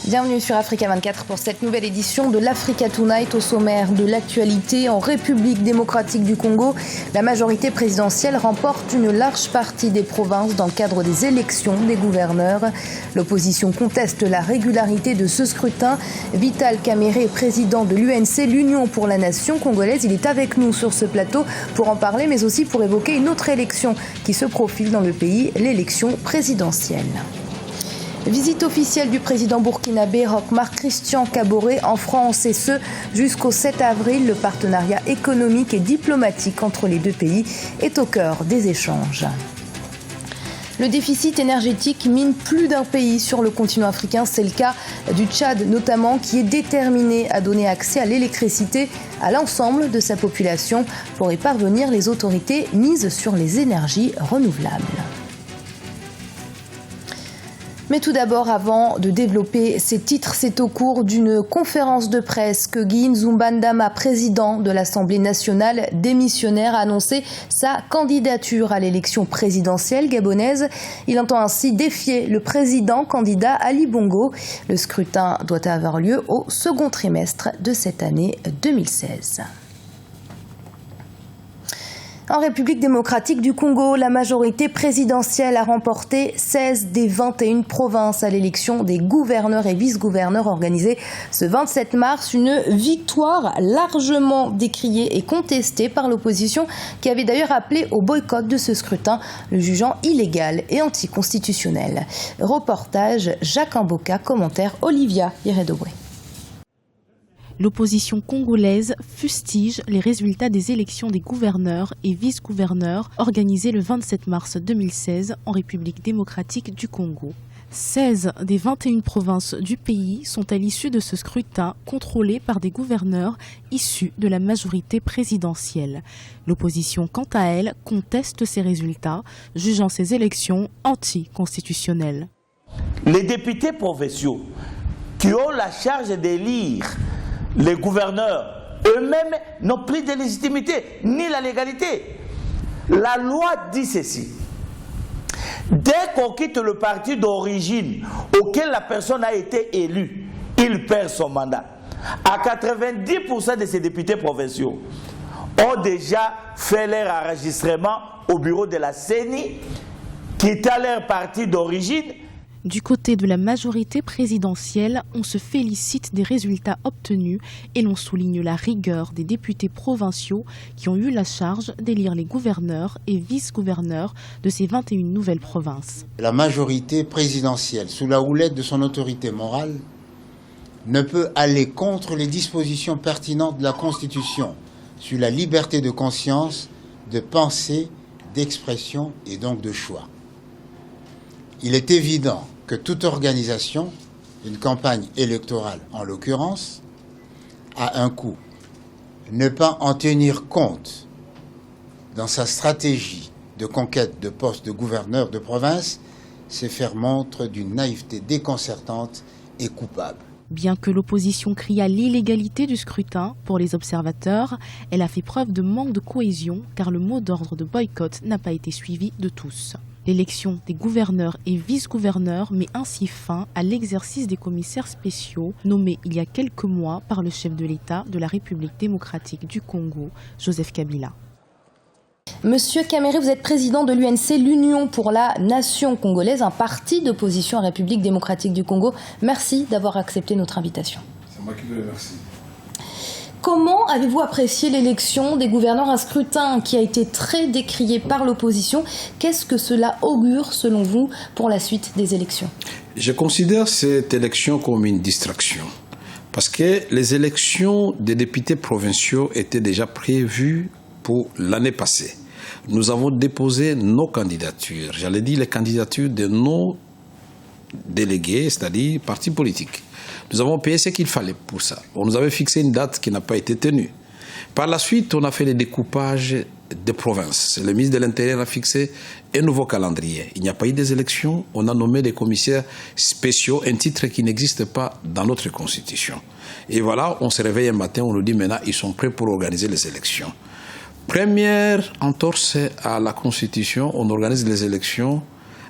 Bienvenue sur Africa 24 pour cette nouvelle édition de l'Africa Tonight. Au sommaire de l'actualité, en République démocratique du Congo, la majorité présidentielle remporte une large partie des provinces dans le cadre des élections des gouverneurs. L'opposition conteste la régularité de ce scrutin. Vital Kamerhe, président de l'UNC, l'Union pour la Nation congolaise, il est avec nous sur ce plateau pour en parler, mais aussi pour évoquer une autre élection qui se profile dans le pays, l'élection présidentielle. Visite officielle du président burkinabé Roch-Marc Christian Kaboré en France, et ce jusqu'au 7 avril. Le partenariat économique et diplomatique entre les deux pays est au cœur des échanges. Le déficit énergétique mine plus d'un pays sur le continent africain. C'est le cas du Tchad notamment, qui est déterminé à donner accès à l'électricité à l'ensemble de sa population. Pour y parvenir, les autorités misent sur les énergies renouvelables. Mais tout d'abord, avant de développer ces titres, c'est au cours d'une conférence de presse que Guy Nzumbandama, président de l'Assemblée nationale démissionnaire, a annoncé sa candidature à l'élection présidentielle gabonaise. Il entend ainsi défier le président candidat Ali Bongo. Le scrutin doit avoir lieu au second trimestre de cette année 2016. En République démocratique du Congo, la majorité présidentielle a remporté 16 des 21 provinces à l'élection des gouverneurs et vice-gouverneurs organisée ce 27 mars. Une victoire largement décriée et contestée par l'opposition, qui avait d'ailleurs appelé au boycott de ce scrutin, le jugeant illégal et anticonstitutionnel. Reportage Jacques Amboka, commentaire Olivia Yeredobwe. L'opposition congolaise fustige les résultats des élections des gouverneurs et vice-gouverneurs organisées le 27 mars 2016 en République démocratique du Congo. 16 des 21 provinces du pays sont à l'issue de ce scrutin contrôlées par des gouverneurs issus de la majorité présidentielle. L'opposition, quant à elle, conteste ces résultats, jugeant ces élections anticonstitutionnelles. Les députés provinciaux qui ont la charge d'élire les gouverneurs eux-mêmes n'ont plus de légitimité ni la légalité. La loi dit ceci: dès qu'on quitte le parti d'origine auquel la personne a été élue, il perd son mandat. À 90% de ces députés provinciaux ont déjà fait leur enregistrement au bureau de la CENI, quittant leur parti d'origine. Du côté de la majorité présidentielle, on se félicite des résultats obtenus et l'on souligne la rigueur des députés provinciaux qui ont eu la charge d'élire les gouverneurs et vice-gouverneurs de ces 21 nouvelles provinces. La majorité présidentielle, sous la houlette de son autorité morale, ne peut aller contre les dispositions pertinentes de la Constitution sur la liberté de conscience, de pensée, d'expression et donc de choix. Il est évident que toute organisation, une campagne électorale en l'occurrence, a un coût. Ne pas en tenir compte dans sa stratégie de conquête de postes de gouverneur de province, c'est faire montre d'une naïveté déconcertante et coupable. Bien que l'opposition crie à l'illégalité du scrutin, pour les observateurs, elle a fait preuve de manque de cohésion car le mot d'ordre de boycott n'a pas été suivi de tous. L'élection des gouverneurs et vice-gouverneurs met ainsi fin à l'exercice des commissaires spéciaux nommés il y a quelques mois par le chef de l'État de la République démocratique du Congo, Joseph Kabila. Monsieur Kamerhe, vous êtes président de l'UNC, l'Union pour la Nation congolaise, un parti d'opposition en République démocratique du Congo. Merci d'avoir accepté notre invitation. C'est moi qui vous remercie. Comment avez-vous apprécié l'élection des gouverneurs, un scrutin qui a été très décrié par l'opposition? Qu'est-ce que cela augure, selon vous, pour la suite des élections? Je considère cette élection comme une distraction. Parce que les élections des députés provinciaux étaient déjà prévues pour l'année passée. Nous avons déposé nos candidatures, j'allais dire les candidatures de nos délégués, c'est-à-dire partis politiques. Nous avons payé ce qu'il fallait pour ça. On nous avait fixé une date qui n'a pas été tenue. Par la suite, on a fait le découpage des provinces. Le ministre de l'Intérieur a fixé un nouveau calendrier. Il n'y a pas eu des élections. On a nommé des commissaires spéciaux, un titre qui n'existe pas dans notre Constitution. Et voilà, on se réveille un matin, on nous dit maintenant, ils sont prêts pour organiser les élections. Première entorse à la Constitution, on organise les élections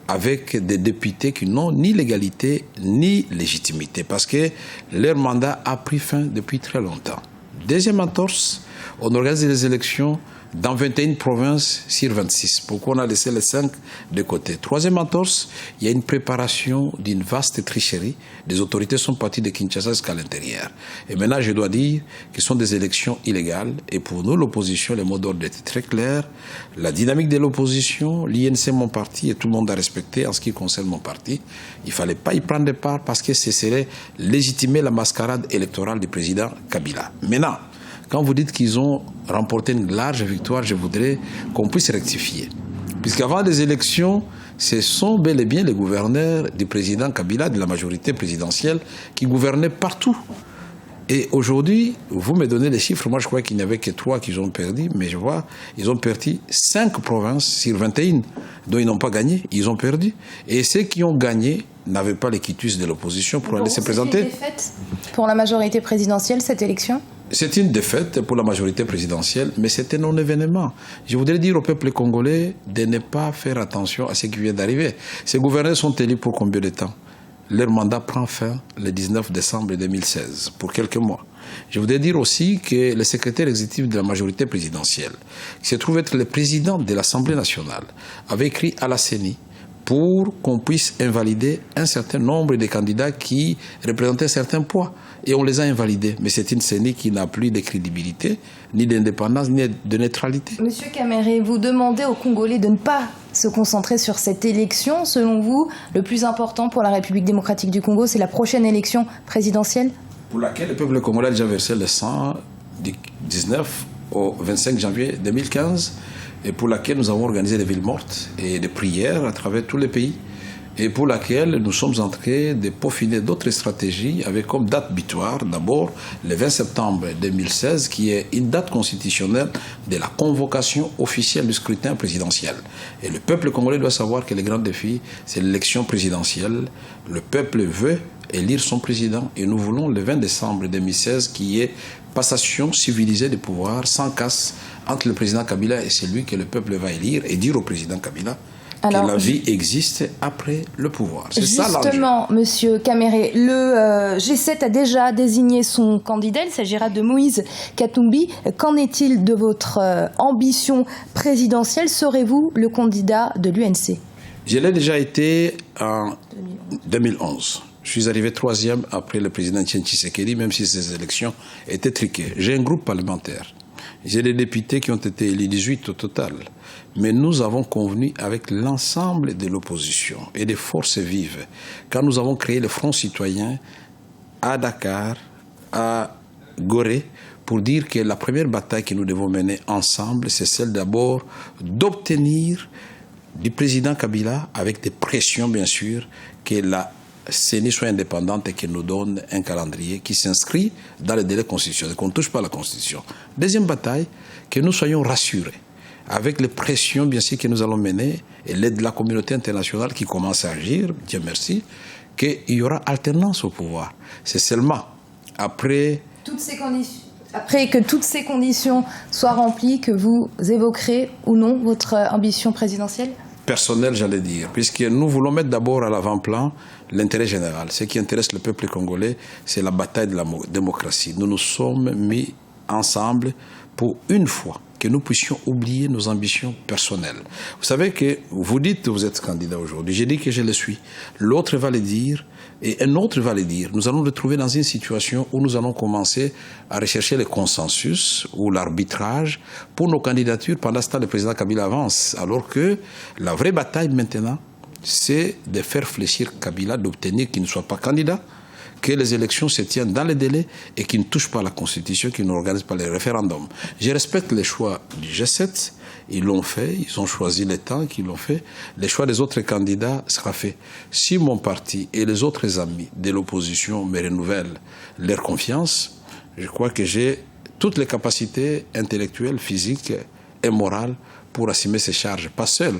avec des députés qui n'ont ni légalité ni légitimité, parce que leur mandat a pris fin depuis très longtemps. Deuxième entorse, on organise les élections dans 21 provinces sur 26. Pourquoi on a laissé les 5 de côté? Troisième entorse, il y a une préparation d'une vaste tricherie. Les autorités sont parties de Kinshasa jusqu'à l'intérieur. Et maintenant, je dois dire que ce sont des élections illégales. Et pour nous, l'opposition, le mot d'ordre était très clair. La dynamique de l'opposition, l'INC, mon parti, et tout le monde a respecté en ce qui concerne mon parti. Il ne fallait pas y prendre part parce que ce serait légitimer la mascarade électorale du président Kabila. Maintenant, quand vous dites qu'ils ont remporté une large victoire, je voudrais qu'on puisse rectifier. Puisqu'avant les élections, ce sont bel et bien les gouverneurs du président Kabila, de la majorité présidentielle, qui gouvernaient partout. Et aujourd'hui, vous me donnez les chiffres, moi je crois qu'il n'y avait que 3 qu'ils ont perdu, mais je vois, ils ont perdu 5 provinces sur 21, dont ils n'ont pas gagné, ils ont perdu. Et ceux qui ont gagné n'avaient pas les quitus de l'opposition pour aller se présenter. C'est une défaite pour la majorité présidentielle, cette élection ? C'est une défaite pour la majorité présidentielle, mais c'est un non-événement. Je voudrais dire au peuple congolais de ne pas faire attention à ce qui vient d'arriver. Ces gouverneurs sont élus pour combien de temps? Leur mandat prend fin le 19 décembre 2016, pour quelques mois. Je voudrais dire aussi que le secrétaire exécutif de la majorité présidentielle, qui se trouve être le président de l'Assemblée nationale, avait écrit à la CENI pour qu'on puisse invalider un certain nombre de candidats qui représentaient un certain poids. Et on les a invalidés. Mais c'est une CENI qui n'a plus de crédibilité, ni d'indépendance, ni de neutralité. Monsieur Kamere, vous demandez aux Congolais de ne pas se concentrer sur cette élection. Selon vous, le plus important pour la République démocratique du Congo, c'est la prochaine élection présidentielle? Pour laquelle le peuple congolais a déjà versé le sang du 19 au 25 janvier 2015, et pour laquelle nous avons organisé des villes mortes et des prières à travers tous les pays, et pour laquelle nous sommes en train de peaufiner d'autres stratégies avec comme date butoir d'abord le 20 septembre 2016 qui est une date constitutionnelle de la convocation officielle du scrutin présidentiel. Et le peuple congolais doit savoir que le grand défi, c'est l'élection présidentielle. Le peuple veut élire son président et nous voulons le 20 décembre 2016 qui est passation civilisée des pouvoirs sans casse entre le président Kabila et celui que le peuple va élire et dire au président Kabila que la vie existe après le pouvoir. C'est ça l'enjeu. Justement, Monsieur Kamere, le G7 a déjà désigné son candidat. Il s'agira de Moïse Katumbi. Qu'en est-il de votre ambition présidentielle? Serez-vous le candidat de l'UNC? Je l'ai déjà été en 2011. Je suis arrivé 3e après le président Etienne Tshisekedi, même si ces élections étaient truquées. J'ai un groupe parlementaire. J'ai des députés qui ont été élus, 18 au total. Mais nous avons convenu avec l'ensemble de l'opposition et des forces vives, quand nous avons créé le Front citoyen à Dakar, à Gorée, pour dire que la première bataille que nous devons mener ensemble, c'est celle d'abord d'obtenir du président Kabila, avec des pressions bien sûr, que la CENI soit indépendante et qu'elle nous donne un calendrier qui s'inscrit dans les délais constitutionnels, qu'on ne touche pas à la Constitution. Deuxième bataille, que nous soyons rassurés, avec les pressions bien sûr que nous allons mener et l'aide de la communauté internationale qui commence à agir, Dieu merci, qu'il y aura alternance au pouvoir. C'est seulement après que toutes ces conditions soient remplies que vous évoquerez ou non votre ambition présidentielle? Personnel, j'allais dire, puisque nous voulons mettre d'abord à l'avant-plan l'intérêt général. Ce qui intéresse le peuple congolais, c'est la bataille de la démocratie. Nous nous sommes mis ensemble pour une fois que nous puissions oublier nos ambitions personnelles. Vous savez que vous dites que vous êtes candidat aujourd'hui. J'ai dit que je le suis. L'autre va le dire et un autre va le dire. Nous allons nous retrouver dans une situation où nous allons commencer à rechercher le consensus ou l'arbitrage pour nos candidatures. Pendant ce temps, le président Kabila avance. Alors que la vraie bataille maintenant, c'est de faire fléchir Kabila, d'obtenir qu'il ne soit pas candidat, que les élections se tiennent dans les délais et qui ne touchent pas la Constitution, qui n'organisent pas les référendums. Je respecte les choix du G7, ils l'ont fait, ils ont choisi les temps qu'ils l'ont fait. Le choix des autres candidats sera fait. Si mon parti et les autres amis de l'opposition me renouvellent leur confiance, je crois que j'ai toutes les capacités intellectuelles, physiques et morales pour assumer ces charges, pas seul.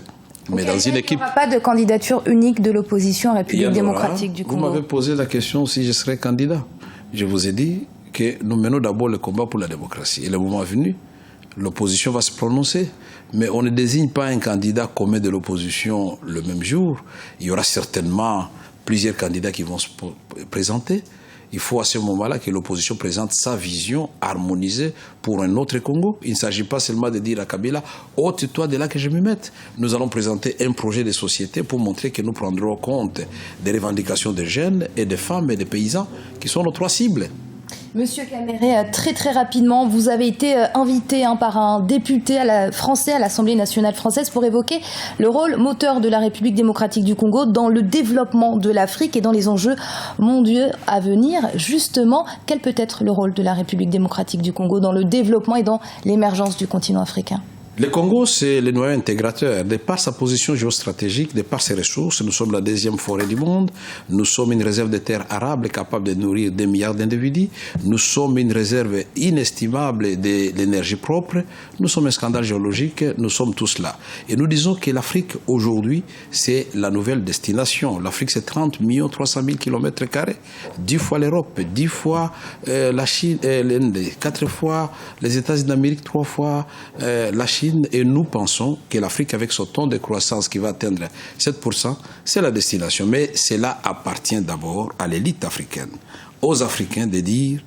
Mais dans une équipe... Il n'y aura pas de candidature unique de l'opposition en République démocratique du Congo. Vous m'avez posé la question si je serais candidat. Je vous ai dit que nous menons d'abord le combat pour la démocratie. Et le moment venu, l'opposition va se prononcer. Mais on ne désigne pas un candidat commun de l'opposition le même jour. Il y aura certainement plusieurs candidats qui vont se présenter. Il faut à ce moment-là que l'opposition présente sa vision harmonisée pour un autre Congo. Il ne s'agit pas seulement de dire à Kabila « ôte-toi de là que je me mette ». Nous allons présenter un projet de société pour montrer que nous prendrons compte des revendications des jeunes et des femmes et des paysans qui sont nos trois cibles. Monsieur Caméré, très rapidement, vous avez été invité par un député français à l'Assemblée nationale française pour évoquer le rôle moteur de la République démocratique du Congo dans le développement de l'Afrique et dans les enjeux mondiaux à venir. Justement, quel peut être le rôle de la République démocratique du Congo dans le développement et dans l'émergence du continent africain ? Le Congo, c'est le noyau intégrateur. De par sa position géostratégique, de par ses ressources, nous sommes la deuxième forêt du monde. Nous sommes une réserve de terres arables capable de nourrir des milliards d'individus. Nous sommes une réserve inestimable de l'énergie propre. Nous sommes un scandale géologique. Nous sommes tous là. Et nous disons que l'Afrique, aujourd'hui, c'est la nouvelle destination. L'Afrique, c'est 30 300 000 km². 10 fois l'Europe, 10 fois la Chine, l'Inde, 4 fois les États-Unis d'Amérique, 3 fois la Chine. Et nous pensons que l'Afrique, avec son taux de croissance qui va atteindre 7%, c'est la destination. Mais cela appartient d'abord à l'élite africaine, aux Africains de dire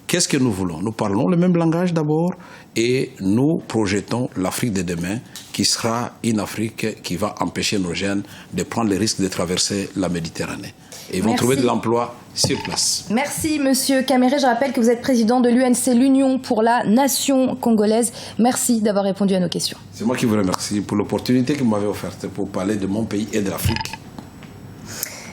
qu'est-ce que nous voulons. Nous parlons le même langage d'abord et nous projetons l'Afrique de demain qui sera une Afrique qui va empêcher nos jeunes de prendre le risque de traverser la Méditerranée. Et ils vont trouver de l'emploi sur place. Merci, Monsieur Caméré. Je rappelle que vous êtes président de l'UNC, l'Union pour la Nation congolaise. Merci d'avoir répondu à nos questions. C'est moi qui vous remercie pour l'opportunité que vous m'avez offerte pour parler de mon pays et de l'Afrique.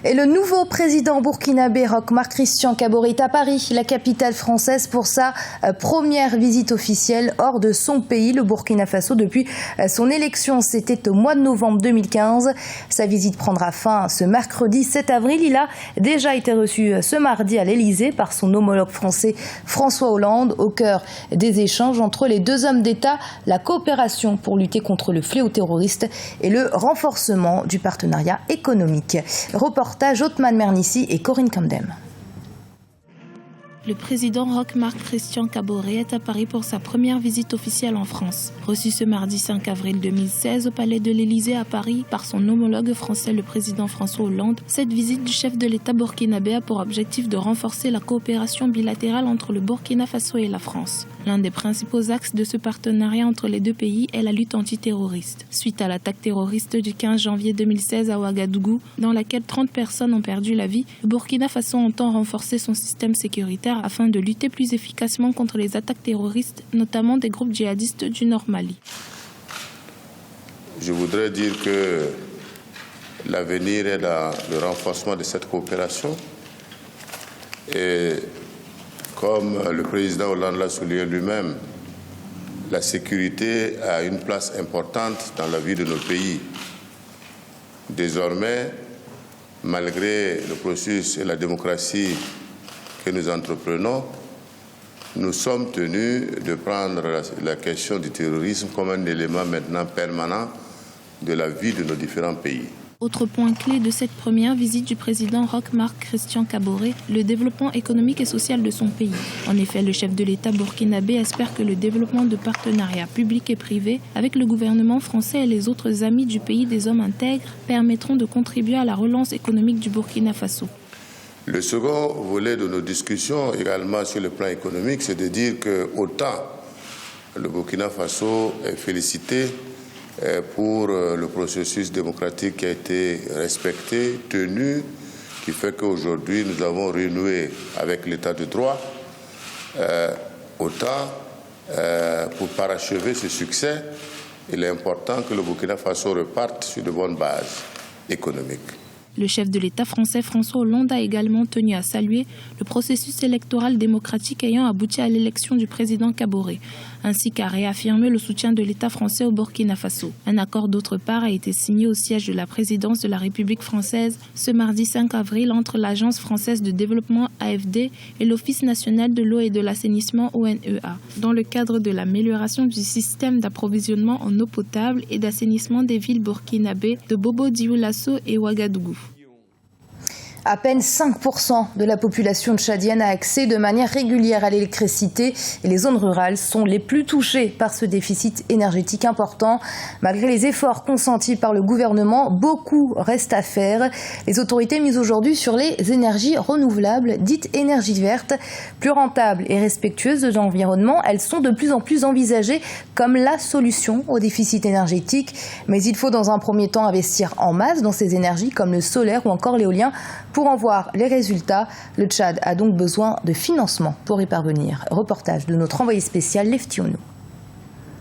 Et le nouveau président burkinabé, Roch Marc Christian Kaboré, est à Paris, la capitale française, pour sa première visite officielle hors de son pays, le Burkina Faso, depuis son élection. C'était au mois de novembre 2015. Sa visite prendra fin ce mercredi 7 avril. Il a déjà été reçu ce mardi à l'Elysée par son homologue français François Hollande. Au cœur des échanges entre les deux hommes d'État, la coopération pour lutter contre le fléau terroriste et le renforcement du partenariat économique. Reportage Othman Mernissi et Corinne Camdem. Le président Roch Marc Christian Kaboré est à Paris pour sa première visite officielle en France. Reçu ce mardi 5 avril 2016 au palais de l'Élysée à Paris par son homologue français, le président François Hollande, cette visite du chef de l'État burkinabé a pour objectif de renforcer la coopération bilatérale entre le Burkina Faso et la France. L'un des principaux axes de ce partenariat entre les deux pays est la lutte antiterroriste. Suite à l'attaque terroriste du 15 janvier 2016 à Ouagadougou, dans laquelle 30 personnes ont perdu la vie, le Burkina Faso entend renforcer son système sécuritaire afin de lutter plus efficacement contre les attaques terroristes, notamment des groupes djihadistes du Nord Mali. Je voudrais dire que l'avenir est dans le renforcement de cette coopération. Et comme le président Hollande l'a souligné lui-même, la sécurité a une place importante dans la vie de nos pays. Désormais, malgré le processus et la démocratie que nous entreprenons, nous sommes tenus de prendre la question du terrorisme comme un élément maintenant permanent de la vie de nos différents pays. Autre point clé de cette première visite du président Roch Marc Christian Kaboré, le développement économique et social de son pays. En effet, le chef de l'État burkinabé espère que le développement de partenariats publics et privés avec le gouvernement français et les autres amis du pays des hommes intègres permettront de contribuer à la relance économique du Burkina Faso. Le second volet de nos discussions, également sur le plan économique, c'est de dire que autant le Burkina Faso est félicité pour le processus démocratique qui a été respecté, tenu, qui fait qu'aujourd'hui nous avons renoué avec l'état de droit, autant pour parachever ce succès, il est important que le Burkina Faso reparte sur de bonnes bases économiques. Le chef de l'État français François Hollande a également tenu à saluer le processus électoral démocratique ayant abouti à l'élection du président Kaboré, ainsi qu'à réaffirmer le soutien de l'État français au Burkina Faso. Un accord d'autre part a été signé au siège de la présidence de la République française ce mardi 5 avril entre l'Agence française de développement AFD et l'Office national de l'eau et de l'assainissement ONEA, dans le cadre de l'amélioration du système d'approvisionnement en eau potable et d'assainissement des villes burkinabées de Bobo-Dioulasso et Ouagadougou. À peine 5% de la population tchadienne a accès de manière régulière à l'électricité et les zones rurales sont les plus touchées par ce déficit énergétique important. Malgré les efforts consentis par le gouvernement, beaucoup reste à faire. Les autorités misent aujourd'hui sur les énergies renouvelables, dites énergies vertes. Plus rentables et respectueuses de l'environnement, elles sont de plus en plus envisagées comme la solution au déficit énergétique. Mais il faut dans un premier temps investir en masse dans ces énergies comme le solaire ou encore l'éolien. Pour en voir les résultats, le Tchad a donc besoin de financement pour y parvenir. Reportage de notre envoyé spécial Leftiono.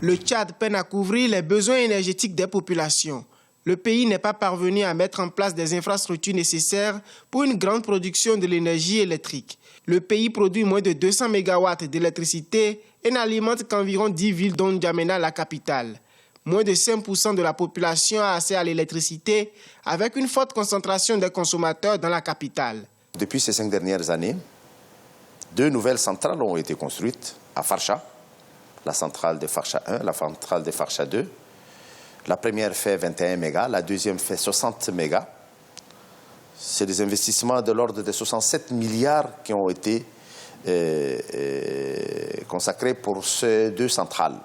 Le Tchad peine à couvrir les besoins énergétiques des populations. Le pays n'est pas parvenu à mettre en place des infrastructures nécessaires pour une grande production de l'énergie électrique. Le pays produit moins de 200 MW d'électricité et n'alimente qu'environ 10 villes dont N'Djamena, la capitale. Moins de 5% de la population a accès à l'électricité, avec une forte concentration des consommateurs dans la capitale. Depuis ces 5 dernières années, 2 nouvelles centrales ont été construites à Farsha, la centrale de Farsha 1, la centrale de Farsha 2. La première fait 21 mégas, la deuxième fait 60 mégas. C'est des investissements de l'ordre de 67 milliards qui ont été consacrés pour ces 2 centrales.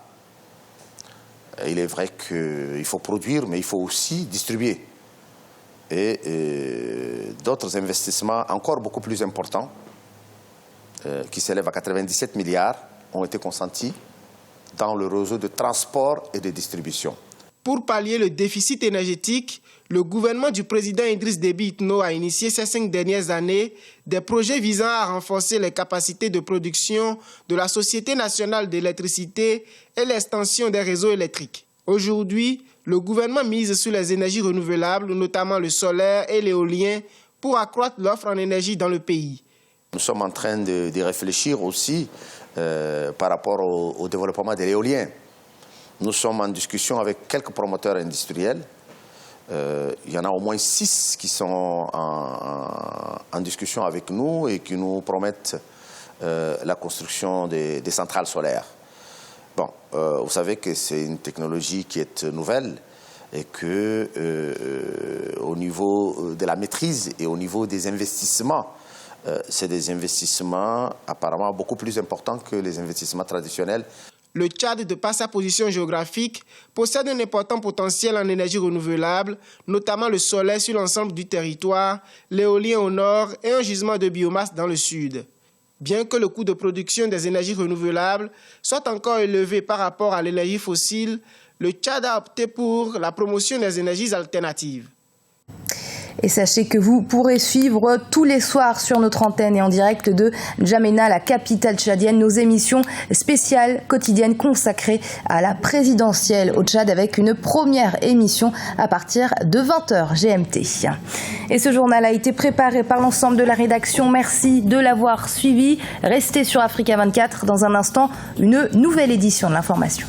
Il est vrai qu'il faut produire, mais il faut aussi distribuer. Et d'autres investissements encore beaucoup plus importants, qui s'élèvent à 97 milliards, ont été consentis dans le réseau de transport et de distribution. Pour pallier le déficit énergétique, le gouvernement du président Idriss Déby Itno a initié ces 5 dernières années des projets visant à renforcer les capacités de production de la Société nationale d'électricité et l'extension des réseaux électriques. Aujourd'hui, le gouvernement mise sur les énergies renouvelables, notamment le solaire et l'éolien, pour accroître l'offre en énergie dans le pays. Nous sommes en train de réfléchir aussi par rapport au développement de l'éolien. Nous sommes en discussion avec quelques promoteurs industriels. Il y en a au moins 6 qui sont en discussion avec nous et qui nous promettent la construction des centrales solaires. Bon, vous savez que c'est une technologie qui est nouvelle et que au niveau de la maîtrise et au niveau des investissements, c'est des investissements apparemment beaucoup plus importants que les investissements traditionnels. Le Tchad, de par sa position géographique, possède un important potentiel en énergie renouvelable, notamment le solaire sur l'ensemble du territoire, l'éolien au nord et un gisement de biomasse dans le sud. Bien que le coût de production des énergies renouvelables soit encore élevé par rapport à l'énergie fossile, le Tchad a opté pour la promotion des énergies alternatives. Et sachez que vous pourrez suivre tous les soirs sur notre antenne et en direct de N'Djamena, la capitale tchadienne, nos émissions spéciales quotidiennes consacrées à la présidentielle au Tchad avec une première émission à partir de 20h GMT. Et ce journal a été préparé par l'ensemble de la rédaction. Merci de l'avoir suivi. Restez sur Africa 24. Dans un instant, une nouvelle édition de l'information.